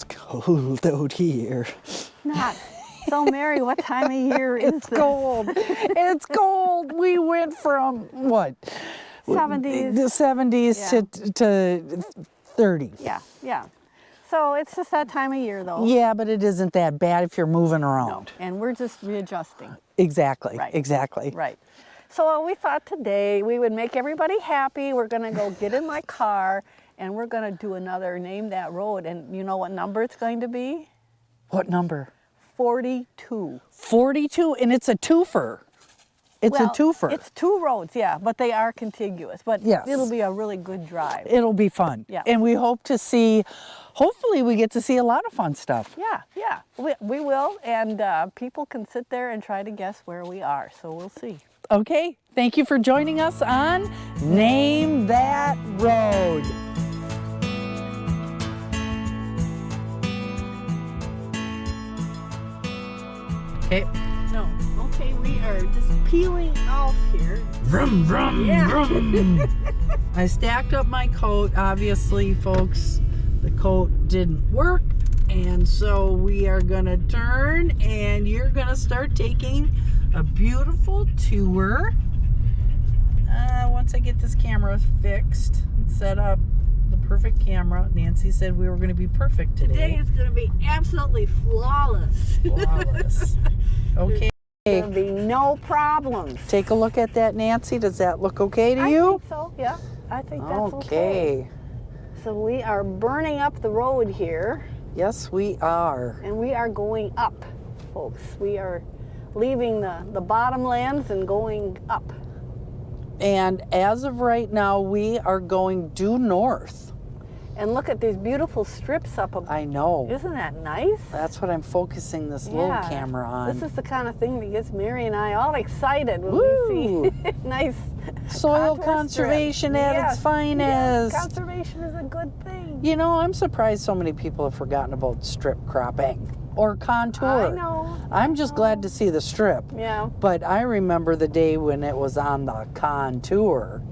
Cold out here. Not. So, Mary, what time of year is It's cold. It's cold. We went from what? 70s. The 70s to 30s. Yeah, yeah. So it's just that time of year, though. Yeah, but it isn't that bad if you're moving No, around. and we're just readjusting. Exactly. Right. Exactly. Right. So we thought today we would make everybody happy. We're going to go get in my car, and we're going to do another Name That Road. And you know what number it's going to be? What number? 42. 42, and it's a twofer. It's a twofer. It's two roads, yeah, but they are contiguous. But Yes. it'll be a really good drive. It'll be fun. Yeah. And we hope to see, hopefully we get to see a lot of fun stuff. Yeah, yeah, we will. And people can sit there and try to guess where we are. So we'll see. Okay, thank you for joining us on Name That Road. Okay. No, okay, we are just peeling off here. Vroom, vroom, Yeah. vroom. I stacked up my coat. Obviously, folks, the coat didn't work. And so we are gonna turn and you're gonna start taking a beautiful tour. Once I get this camera fixed and set up, the perfect camera. Nancy said we were gonna be perfect today. Today is going to be absolutely flawless. Flawless. Okay. There'll be no problems. Take a look at that, Nancy. Does that look okay to I you? think so, yeah. I think that's okay. So we are burning up the road here, Yes, we are. and we are going up, folks. We are leaving the bottomlands and going up. And as of right now, we are going due north. And look at these beautiful strips up above. I know. Isn't that nice? That's what I'm focusing this little Yeah. camera on. This is the kind of thing that gets Mary and I all excited when Woo! we see nice Soil contour conservation strips. at Yes, its finest. yes, conservation is a good thing. You know, I'm surprised so many people have forgotten about strip cropping or contour. I know. I'm just glad to see the strip. Yeah. But I remember the day when it was on the contour.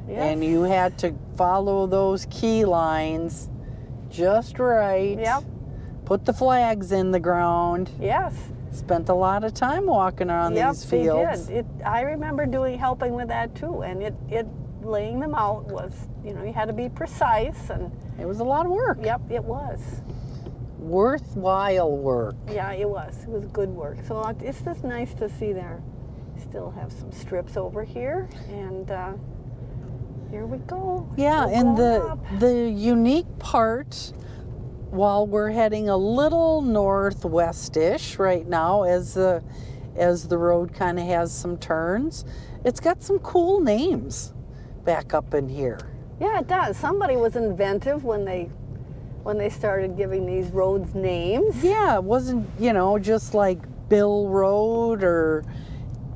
Yes. And you had to follow those key lines just right. Yep. Put the flags in the ground. Yes. Spent a lot of time walking around Yep, these fields. they did. I remember helping with that too, and it laying them out was, you had to be precise, and It was a lot of work. yep, it was. Worthwhile work. Yeah, it was. It was good work. So it's just nice to see there. Still have some strips over here, and here we go. Yeah, We're and going up. the unique part, while we're heading a little northwest-ish right now, as the road kind of has some turns, it's got some cool names back up in here. Yeah, it does. Somebody was inventive when they started giving these roads names. Yeah, it wasn't, just like Bill Road or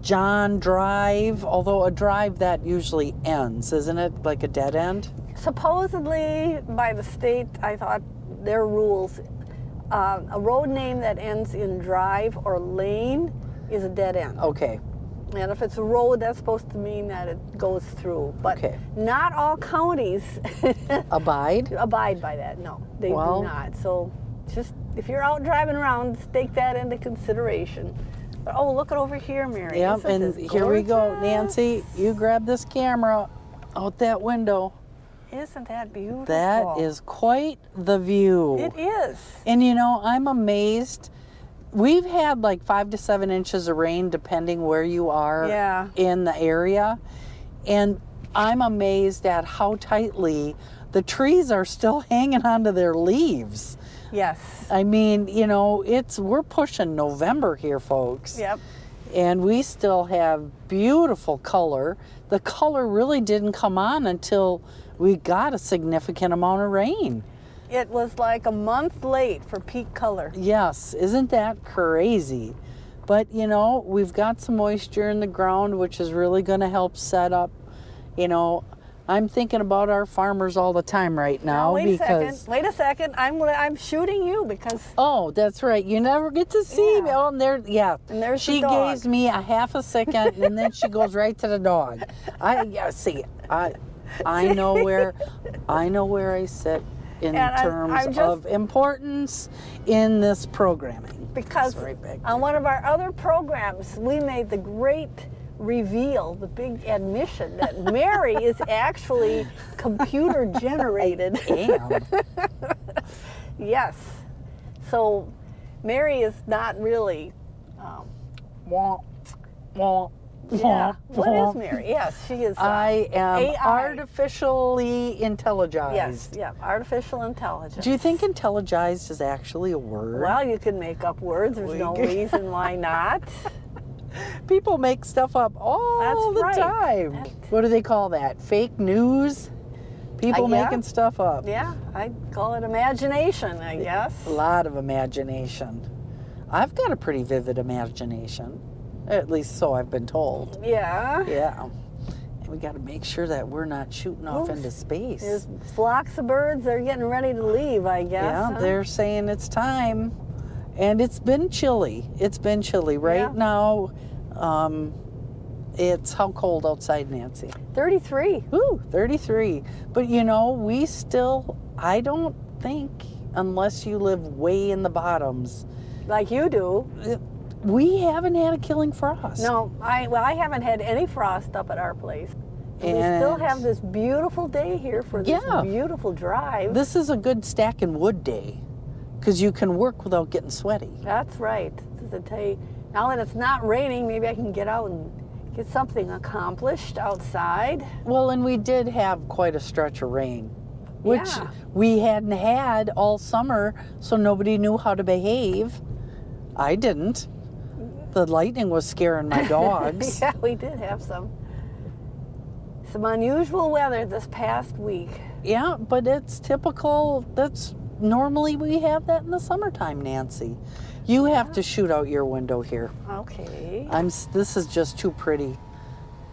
John Drive, although a drive that usually ends, isn't it? Like a dead end? Supposedly, by the state, I thought their rules, a road name that ends in drive or lane is a dead end. Okay. And if it's a road, that's supposed to mean that it goes through. But Okay. not all counties Abide? abide by that. No, they Well- do not. So just if you're out driving around, take that into consideration. Oh, look at over here, Mary. Yep, Isn't and this here we go. gorgeous? Nancy, you grab this camera out that window. Isn't that beautiful? That is quite the view. It is. And you know, I'm amazed. We've had like 5 to 7 inches of rain depending where you are Yeah. in the area. And I'm amazed at how tightly the trees are still hanging onto their leaves. Yes. I mean, you know, we're pushing November here, folks. Yep. And we still have beautiful color. The color really didn't come on until we got a significant amount of rain. It was like a month late for peak color. Yes, isn't that crazy? But you know, we've got some moisture in the ground, which is really going to help set up. You know, I'm thinking about our farmers all the time right now Wait because. Wait a second. I'm shooting you because. Oh, that's right. You never get to see me. Yeah. Oh, and there, yeah. And there's she the dog. gives me a half a second, and then she goes right to the dog. I know where I sit in And terms of importance in this programming. Because It's right back on one of our other programs, we made the great reveal, the big admission that Mary is actually computer generated. Damn. Yes. So Mary is not really. Wah, wah, Yeah. wah, What wah. is Mary? Yes, she is. I am AI. artificially intelligized. Yes. Yeah. Artificial intelligence. Do you think intelligized is actually a word? Well, you can make up words. There's no reason why not. People make stuff up all That's the right. time. What do they call that? Fake news? People Yeah. making stuff up. Yeah, I'd call it imagination, I guess. A lot of imagination. I've got a pretty vivid imagination. At least so I've been told. Yeah. Yeah. And we got to make sure that we're not shooting off Oops. into space. There's flocks of birds. They're getting ready to leave, I guess. Yeah, huh? they're saying it's time. And it's been chilly. It's been chilly. Right Yeah. now, it's how cold outside, Nancy? 33. Ooh, 33. But you know, I don't think, unless you live way in the bottoms, Like you do. we haven't had a killing frost. No, I haven't had any frost up at our place. And we still have this beautiful day here for this Yeah. beautiful drive. This is a good stacking wood day because you can work without getting sweaty. That's right. To tell you, now that it's not raining, maybe I can get out and get something accomplished outside. Well, and we did have quite a stretch of rain, which Yeah. we hadn't had all summer, so nobody knew how to behave. I didn't. The lightning was scaring my dogs. Yeah, we did have some unusual weather this past week. Yeah, but it's typical. That's normally we have that in the summertime, Nancy. You have to shoot out your window here. Okay. This is just too pretty.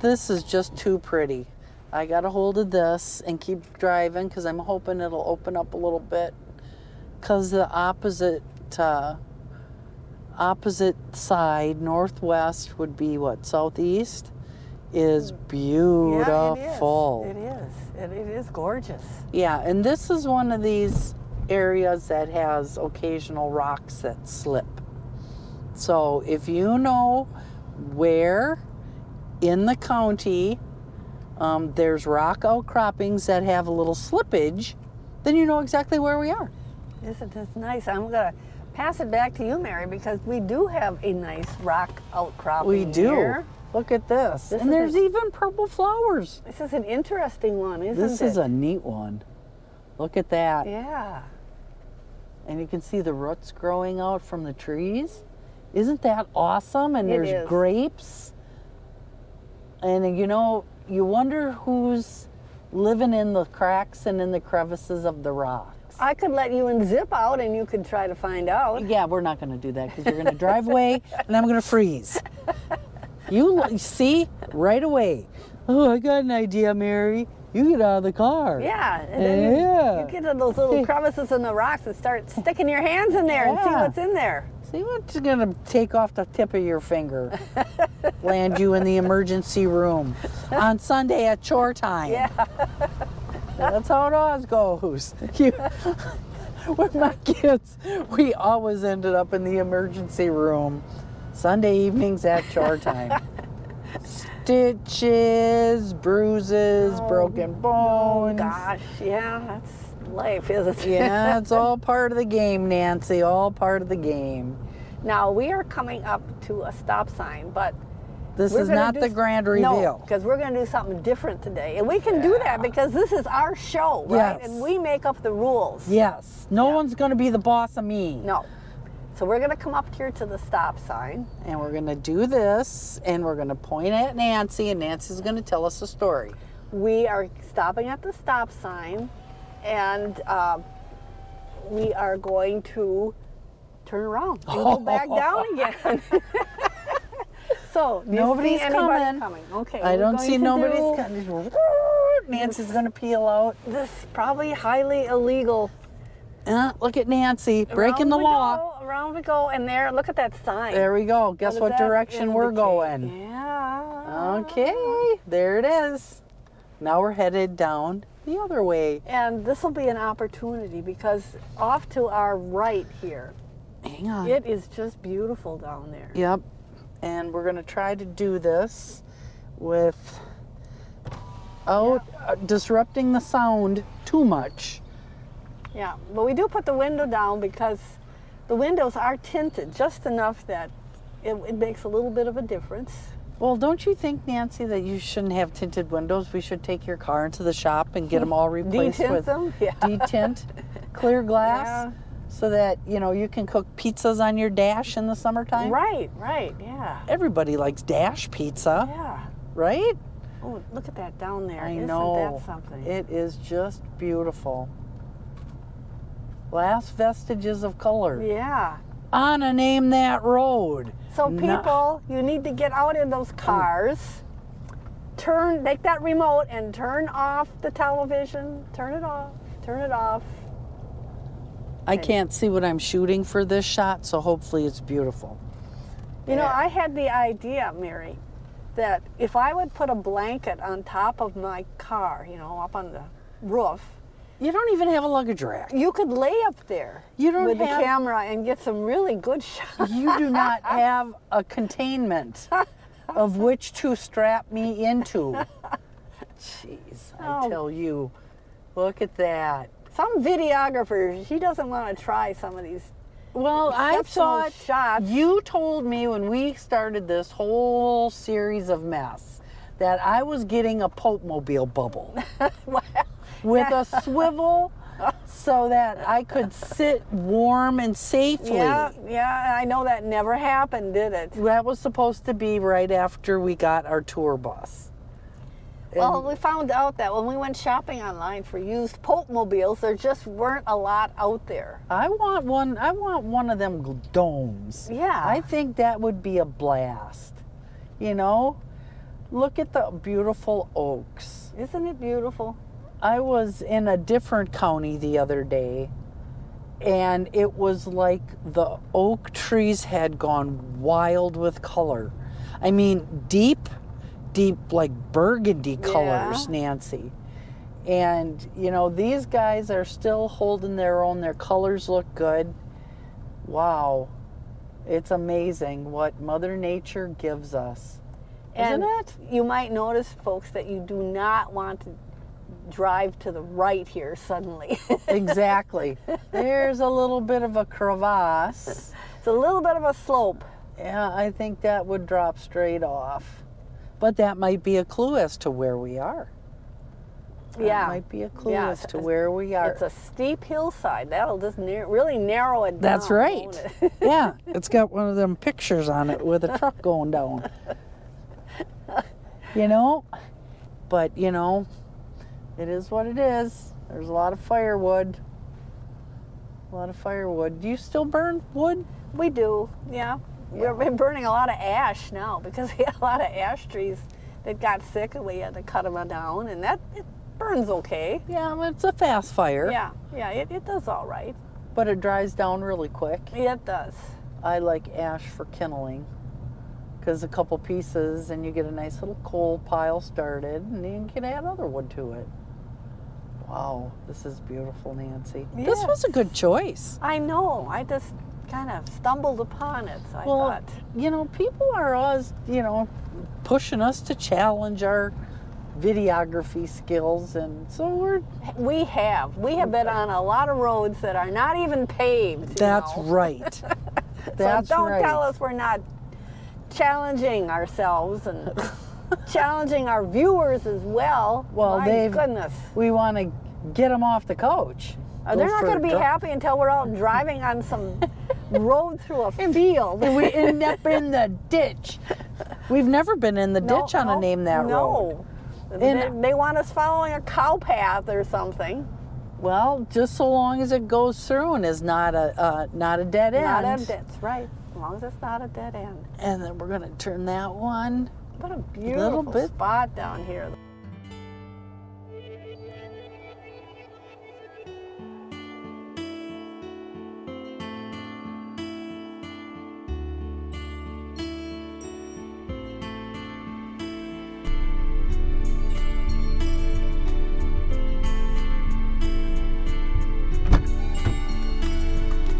This is just too pretty. I got a hold of this and keep driving because I'm hoping it'll open up a little bit. Because the opposite side, northwest, would be what, southeast, is beautiful. Yeah, it is. It is gorgeous. Yeah, and this is one of these areas that has occasional rocks that slip. So if you know where in the county there's rock outcroppings that have a little slippage, then you know exactly where we are. Isn't this nice? I'm going to pass it back to you, Mary, because we do have a nice rock outcropping We do. here. Look at this. This And is there's even purple flowers. This is an interesting one, isn't it? This is a neat one. Look at that. Yeah. And you can see the roots growing out from the trees. Isn't that awesome? And It there's is. grapes. And you know, you wonder who's living in the cracks and in the crevices of the rocks. I could let you zip out and you could try to find out. Yeah, we're not going to do that because you're going to drive away and I'm going to freeze. You see, right away. Oh, I got an idea, Mary. You get out of the car. Yeah, and then Yeah. you get to those little crevices in the rocks and start sticking your hands in there and see Yeah. what's in there. See what's going to take off the tip of your finger. Land you in the emergency room on Sunday at chore time. Yeah. That's how it always goes. With my kids, we always ended up in the emergency room. Sunday evenings at chore time. Stitches, bruises, broken bones. Oh gosh, yeah, that's life, isn't it? Yeah, it's all part of the game, Nancy, all part of the game. Now we are coming up to a stop sign, but This we're is gonna not do the grand reveal. No, because we're going to do something different today. And we can do that because this is our show, right? Yes. And we make up the rules. Yes, no Yeah. one's going to be the boss of me. No. So we're going to come up here to the stop sign. And we're going to do this, and we're going to point at Nancy, and Nancy's going to tell us a story. We are stopping at the stop sign, and we are going to turn around and go back down again. So, do you Nobody's see anybody coming. Okay. I we're don't going see to nobody's do coming. Nancy's going to peel out. This probably highly illegal. Look at Nancy, breaking the law. Around we go, and there, look at that sign. There we go. Guess does what that direction we're indicate? going. Yeah. Okay, there it is. Now we're headed down the other way. And this will be an opportunity because off to our right here, Hang on. it is just beautiful down there. Yep. And we're going to try to do this without disrupting the sound too much. Yeah, but we do put the window down because the windows are tinted just enough that it makes a little bit of a difference. Well, don't you think, Nancy, that you shouldn't have tinted windows? We should take your car into the shop and get them all replaced Detint with them? Yeah. detint, clear glass, Yeah. so that, you can cook pizzas on your dash in the summertime. Right, yeah. Everybody likes dash pizza, Yeah. right? Oh, look at that down there. I Isn't know. that something? It is just beautiful. Last vestiges of color. Yeah. Anna, name that road. So people, you need to get out in those cars, take that remote and turn off the television, turn it off. I can't see what I'm shooting for this shot, so hopefully it's beautiful. You know, Yeah. I had the idea, Mary, that if I would put a blanket on top of my car, up on the roof, You don't even have a luggage rack. you could lay up there You don't with the have- camera and get some really good shots. You do not have a containment of which to strap me into. Jeez, I Oh. tell you. Look at that. Some videographer, she doesn't want to try some of these. Well, I Exceptional thought shots. you told me when we started this whole series of mess that I was getting a Pope-mobile bubble Well, with a swivel so that I could sit warm and safely. yeah, I know that never happened, did it? That was supposed to be right after we got our tour bus. Well, we found out that when we went shopping online for used Pope-mobiles, there just weren't a lot out there. I want one of them domes. Yeah. I think that would be a blast. Look at the beautiful oaks. Isn't it beautiful? I was in a different county the other day, and it was like the oak trees had gone wild with color. I mean, deep like burgundy colors, Yeah. Nancy. And, these guys are still holding their own. Their colors look good. Wow. It's amazing what Mother Nature gives us. And Isn't it? you might notice, folks, that you do not want to drive to the right here suddenly. Exactly. There's a little bit of a crevasse. It's a little bit of a slope. Yeah, I think that would drop straight off. But that might be a clue as to where we are. That Yeah. might be a clue Yeah, as to where we are. It's a steep hillside. That'll just really narrow it down. That's right. won't it? Yeah, it's got one of them pictures on it with a truck going down. But it is what it is. There's a lot of firewood. Do you still burn wood? We do, yeah. We've been burning a lot of ash now because we had a lot of ash trees that got sick and we had to cut them down, and it burns okay. Yeah, well, it's a fast fire. Yeah, it does all right. But it dries down really quick. Yeah, it does. I like ash for kindling because a couple pieces and you get a nice little coal pile started, and then you can add other wood to it. Wow, this is beautiful, Nancy. This Yes. was a good choice. I know. I just kind of stumbled upon it. So I Well, thought, you know, people are always, you know, pushing us to challenge our videography skills, and so we have been on a lot of roads that are not even paved. that's you know? right. That's so don't right. tell us we're not challenging ourselves and challenging our viewers as well. Well, My goodness. we want to get them off the coach. They're not going to be happy until we're out driving on some road through a field. And we end up in the ditch. We've never been in the ditch on a Name That Road. No. They want us following a cow path or something. Well, just so long as it goes through and is not a dead end. That's right. As long as it's not a dead end. And then we're going to turn that one. What a beautiful spot down here.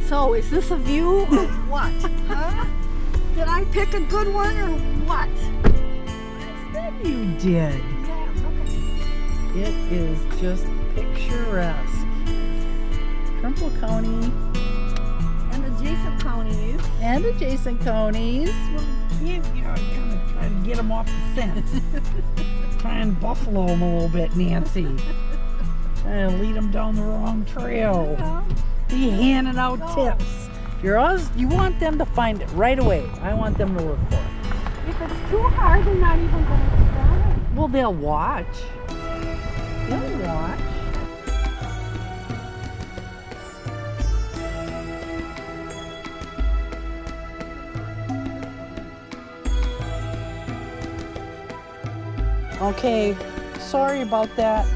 So, is this a view or what? Huh? Did I pick a good one or what? I said you did. Yeah, look at It is just picturesque. Trempealeau County and adjacent counties. and adjacent counties. Well, you know, kind of try to get them off the scent. Try and buffalo them a little bit, Nancy. Trying to lead them down the wrong trail. Well, Be handing out tips. You want them to find it right away. I want them to look for it. if it's too hard, they're not even going to try. Well, they'll watch. They'll watch. Okay, sorry about that.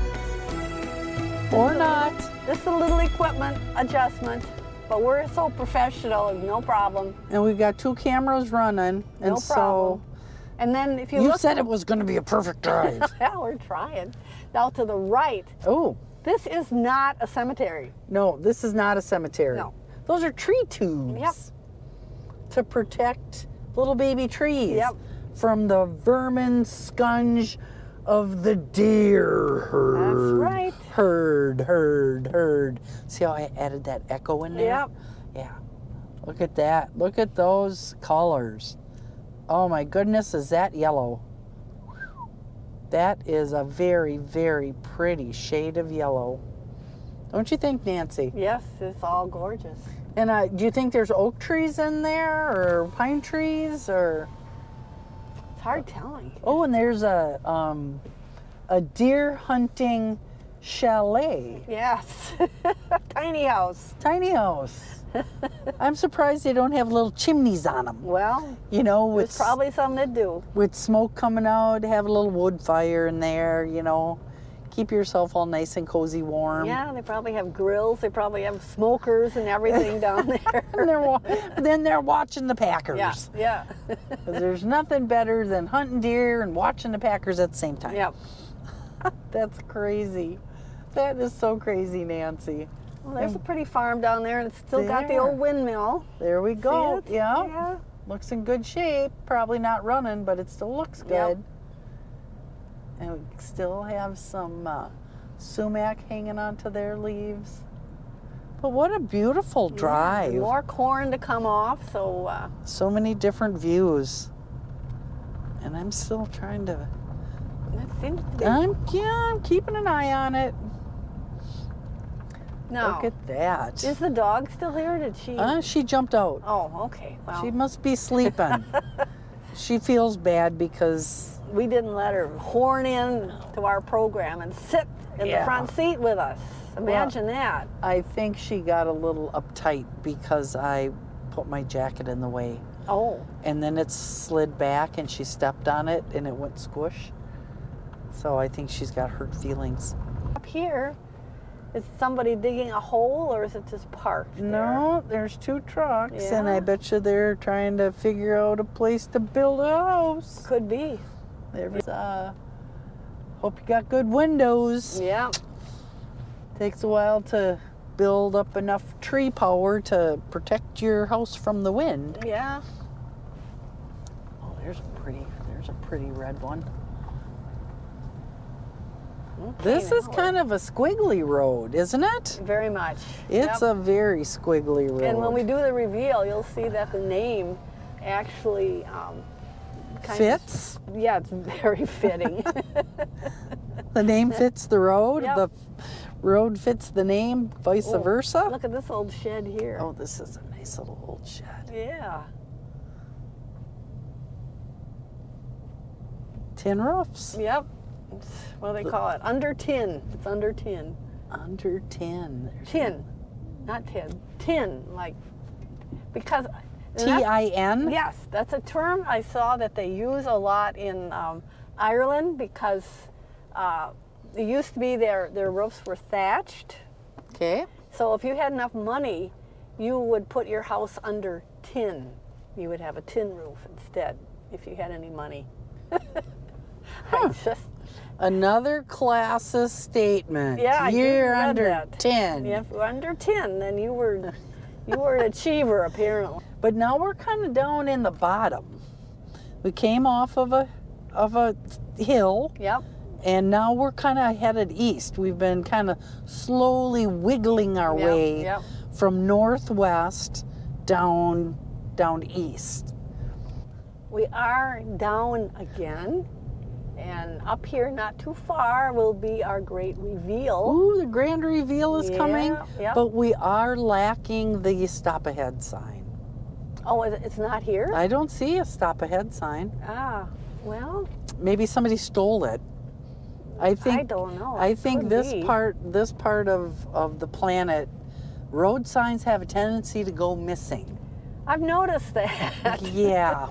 Or not. Just a little equipment adjustment, but we're so professional, no problem. And we've got 2 cameras running. And No problem. And then if you You look, said it was going to be a perfect drive. yeah, we're trying. Now to the right, Oh, this is not a cemetery. no, this is not a cemetery. No. Those are tree tubes. Yep. To protect little baby trees. Yep. From the vermin scunge of the deer herd. That's right. Herd. See how I added that echo in there? Yep. Yeah. Look at that. Look at those colors. Oh my goodness, is that yellow? That is a very, very pretty shade of yellow. Don't you think, Nancy? Yes, it's all gorgeous. And do you think there's oak trees in there or pine trees or? It's hard telling. Oh, and there's a deer hunting chalet. Yes. Tiny house. Tiny house. I'm surprised they don't have little chimneys on them. Well, You know, there's probably something to do. with smoke coming out, have a little wood fire in there, you know. Keep yourself all nice and cozy warm. Yeah, they probably have grills. They probably have smokers and everything down there. And then they're watching the Packers. Yeah. 'Cause there's nothing better than hunting deer and watching the Packers at the same time. Yep. That's crazy. That is so crazy, Nancy. Well, there's a pretty farm down there, and it's still got the There. old windmill. There we go. See it? Yeah. Yeah. Looks in good shape. Probably not running, but it still looks good. Yep. And we still have some sumac hanging onto their leaves. But what a beautiful drive. Yeah, more corn to come off, so So many different views. And I'm still trying to. that seems to be. I'm keeping an eye on it. No. Look at that. Is the dog still here? Did she? She jumped out. Oh, okay. Well, She must be sleeping. She feels bad because we didn't let her horn in to our program and sit in the front seat with us. Imagine that. I think she got a little uptight because I put my jacket in the way. Oh, And then it slid back and she stepped on it and it went squish. So I think she's got hurt feelings. up here, is somebody digging a hole or is it just parked there? No, there's 2 trucks and Yeah. I bet you they're trying to figure out a place to build a house. Could be. There's hope you got good windows. Yeah. Takes a while to build up enough tree power to protect your house from the wind. Yeah. Oh, there's a pretty red one. Okay, This is now kind of a squiggly road, isn't it? very much. It's a very squiggly road. And when we do the reveal, you'll see that the name actually kind fits. Yeah, it's very fitting. The name fits the road. Yep. The road fits the name, vice versa. Look at this old shed here. Oh, this is a nice little old shed. Yeah. Tin roofs. Yep. It's, what do they call it? Under tin. It's under tin. Under 10. Tin. Not tin. Tin. Like, because. Tin? Yes, that's a term I saw that they use a lot in Ireland because it used to be their roofs were thatched. Okay. So if you had enough money, you would put your house under tin. You would have a tin roof instead if you had any money. I just, Another classist statement. yeah, I You're read under that. 10. Yeah, if you were under 10, then you were an achiever apparently. But now we're kind of down in the bottom. We came off of a hill, Yep. and now we're kind of headed east. We've been kind of slowly wiggling our way Yep. from northwest down east. We are down again, and up here not too far will be our great reveal. Ooh, the grand reveal is coming, Yep. but we are lacking the stop ahead sign. Oh, it's not here? I don't see a stop ahead sign. Ah, well, Maybe somebody stole it. I don't know. I It think could this be. part of the planet, road signs have a tendency to go missing. I've noticed that. Yeah.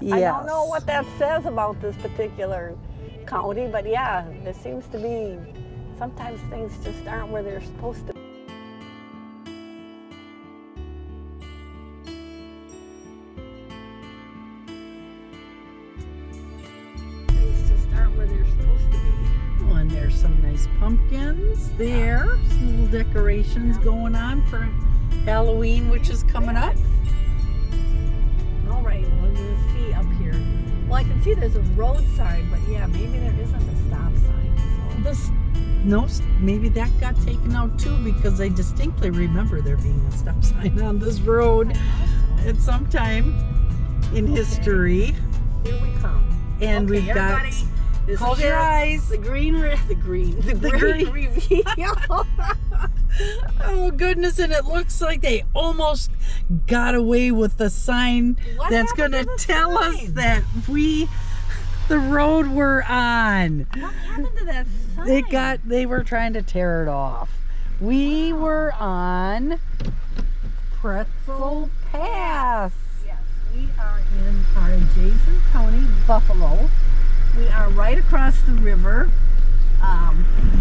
I don't know what that says about this particular county, but yeah, there seems to be sometimes things just aren't where they're supposed to be. Things just aren't where they're supposed to be. Oh, and there's some nice pumpkins there. Some little decorations going on for Halloween, which is coming up. All right, well, we're going to see up here. Well, I can see there's a road sign, but yeah, maybe there isn't a stop sign. So. Maybe that got taken out too, because I distinctly remember there being a stop sign on this road at some time in history. Here we come. And Okay, we've got. everybody, this Close is your it. eyes. The great reveal. Oh goodness, and it looks like they almost got away with the sign What that's going happened to to the tell us sign? that the road we're on. What happened to that sign? They were trying to tear it off. We were on Pretzel Pass. Yes, we are in our adjacent county, Buffalo. We are right across the river.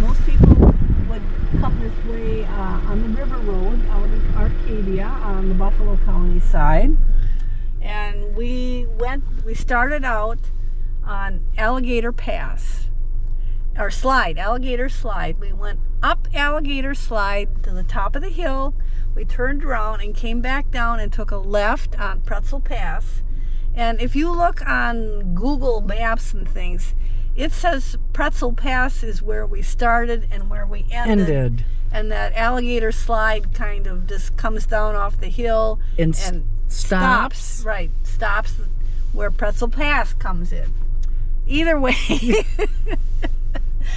Most people would come this way on the river road out of Arcadia on the Buffalo County side. And we started out on Alligator Pass, or Slide, Alligator Slide. We went up Alligator Slide to the top of the hill. We turned around and came back down and took a left on Pretzel Pass. And if you look on Google Maps and things, it says Pretzel Pass is where we started and where we ended. And that Alligator Slide kind of just comes down off the hill And stops. Right, stops where Pretzel Pass comes in. Either way,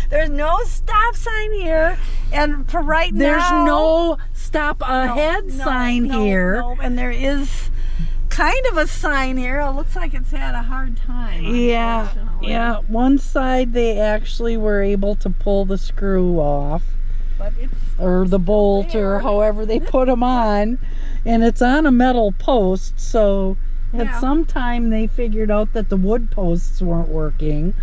there's no stop sign here, and for right There's now, no stop ahead sign here. No, and there is kind of a sign here. It looks like it's had a hard time. Yeah, unfortunately. yeah. One side they actually were able to pull the screw off, But it's or the bolt, there. or however they put them on, and it's on a metal post. So at Yeah. some time they figured out that the wood posts weren't working.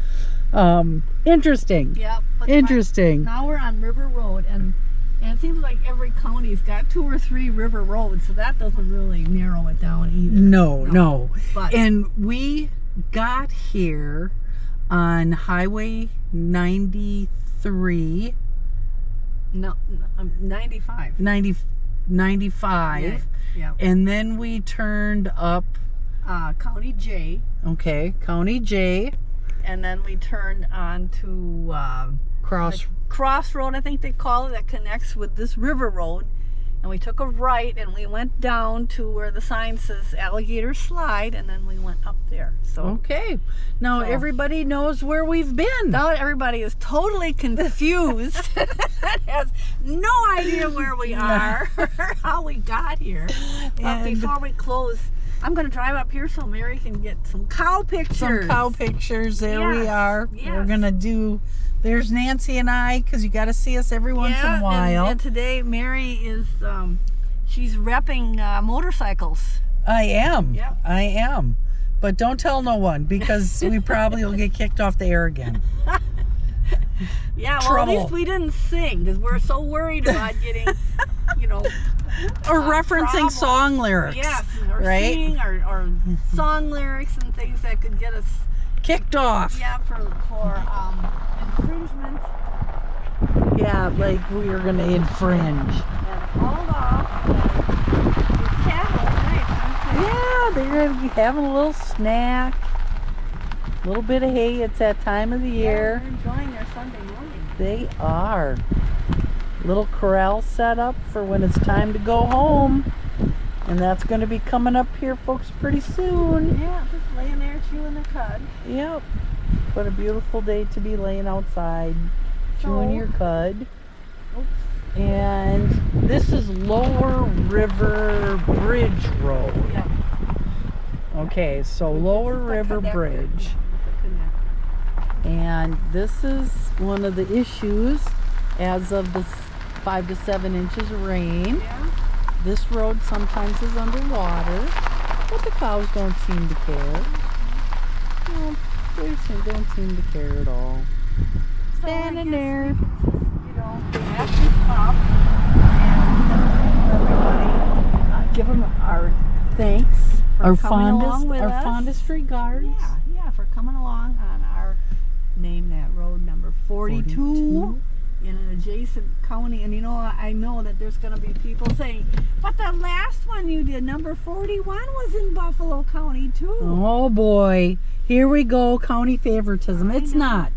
Interesting. yeah. But Interesting. now we're on River Road, and it seems like every county's got 2 or 3 river roads, so that doesn't really narrow it down either. No. But And we got here on Highway 93 No, 95. 95. Yeah. And then we turned up, County J. okay, County J, And then we turned on to Crossroad, I think they call it, that connects with this river road. And we took a right and we went down to where the sign says Alligator Slide, and then we went up there. So okay. Now everybody knows where we've been. now everybody is totally confused and has no idea where we are or how we got here. But And before we close, I'm going to drive up here so Mary can get some cow pictures. some cow pictures. There we Yes, are. We're yes. gonna do. There's Nancy and I, because you got to see us every once in a while. And today Mary is, she's repping motorcycles. I am. Yep. I am. But don't tell no one, because we probably will get kicked off the air again. Yeah, well, Trouble. at least we didn't sing because we're so worried about getting, you know, Or referencing problems. song lyrics. Yes, or right? singing or song lyrics and things that could get us, Kicked off. yeah, for infringement. Yeah, like we were going to infringe. And hold off. These cattle are nice, aren't Yeah, they're going to be having a little snack. A little bit of hay. It's that time of the they? year. They're enjoying their Sunday morning. They are. Little corral set up for when it's time to go home. And that's going to be coming up here, folks, pretty soon. Yeah, just laying there chewing the cud. Yep. What a beautiful day to be laying outside, chewing So- your cud. Oops. And this is Lower River Bridge Road. Yeah. Okay, so Lower River Bridge. And this is one of the issues as of the 5 to 7 inches of rain. Yeah. This road sometimes is underwater, but the cows don't seem to care. No, they don't seem to care at all. So I Standing guess there. we can just, you know, we have to stop and everybody give them our thanks for Our coming along fondest, with our us. fondest regards. Yeah, for coming along on our name that road number 42 in an adjacent county. And you know, I know that there's going to be people saying, but the last one you did, number 41, was in Buffalo County too. Oh boy, here we go, county favoritism. I It's know. not.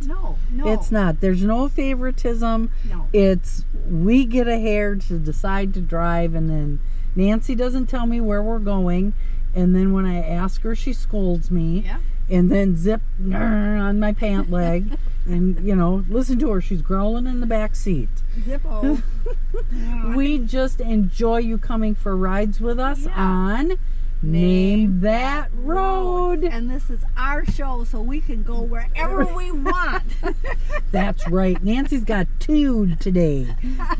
No. It's not. There's no favoritism. No. It's we get a hair to decide to drive, and then Nancy doesn't tell me where we're going, and then when I ask her, she scolds me. Yeah. And then zip on my pant leg, and you know, listen to her. She's growling in the back seat. Zippo. We just enjoy you coming for rides with us Yeah. on Name That Road. And this is our show, so we can go wherever we want. That's right. Nancy's got 2 today.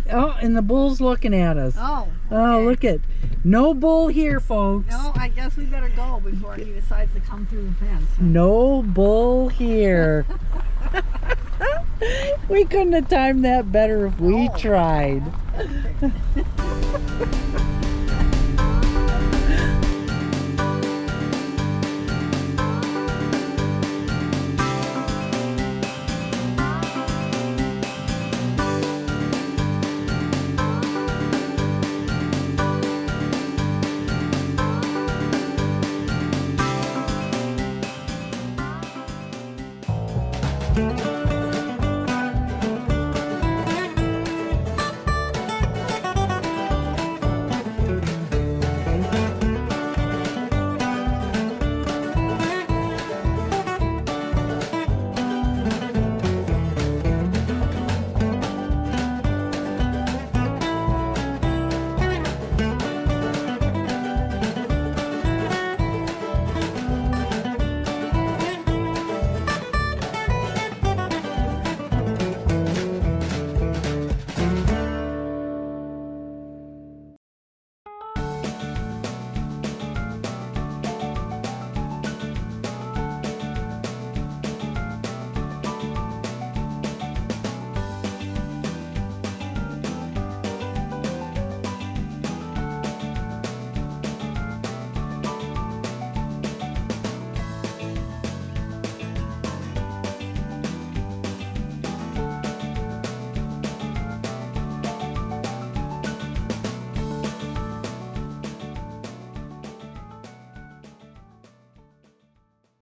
Oh, and the bull's looking at us. Oh. Oh, okay. look at no bull here, folks. No, I guess we better go before he decides to come through the fence. No bull here. We couldn't have timed that better if we Oh. tried. Thank you.